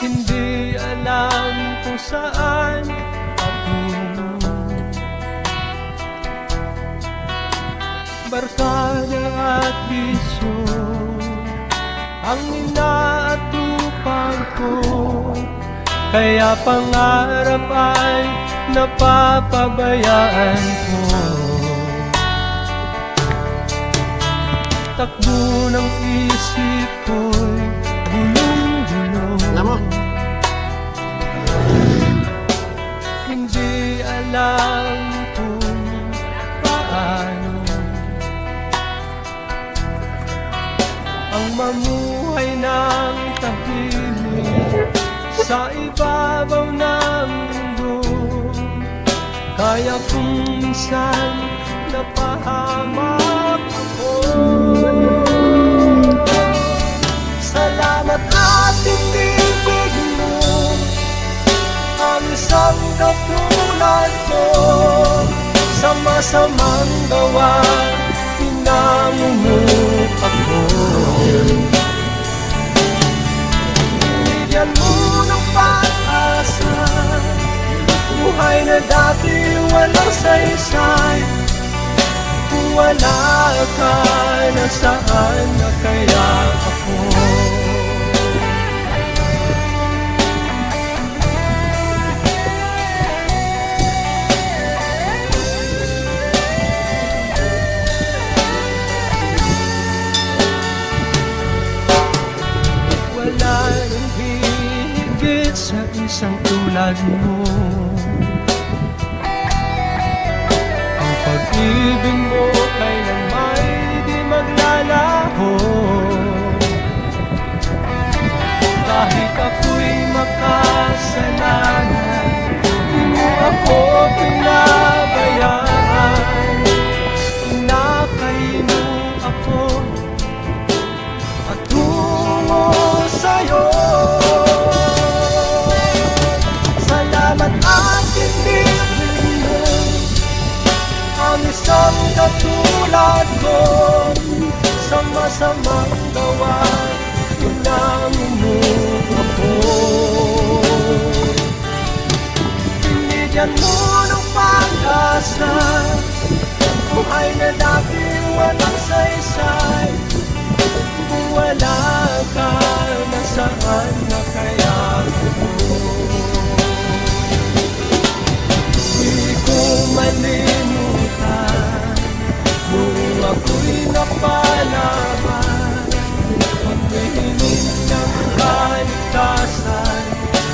Hindi alam kung saan patungo. Barkada at bisyo ang inaatupan ko, kaya pangarap ay napapabayaan ko. Takbo ng isip ko'y bulong-bulong. Hindi alam kung paano ang mamuhay ng tahimik sa ibabaw ng mundo. Kaya kung minsan napahamak ako, salamat at tinibig mo ang isang katulad ko. Sa masamang gawa, pinamumuk ako. Binigyan mo ng pag-asa, buhay na dati walang saysay. Kung wala ka, nasaan na kaya ako? Wala nang higit sa isang tulad mo. Ang pag-ibig mo kailan may di maglalaho. Kahit ako'y makasalanan, di mo ako pinabayaan. Inakay mo ako at tungo sa'yo. Salamat at tinibig mo ang isang katulad ko. Sa masamang gawa, pinamumuk ako. Binigyan mo ng pag-asa, buhay na dati walang saysay. Kung wala ka, nasaan na kaya ako? Di ko malimutan kung ako'y napalaman. Pag-ihinig ng kaligtasan,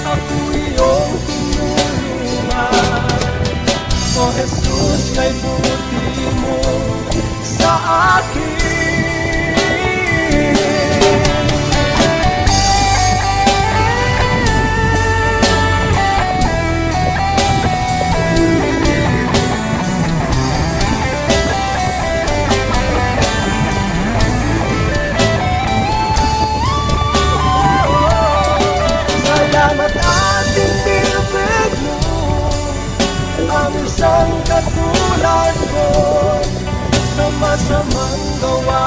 ako iyong tinulungan. O Jesus, kay buti mo sa akin. Salamat at tinibig mo ang isang katulad ko. Sa masamang gawa,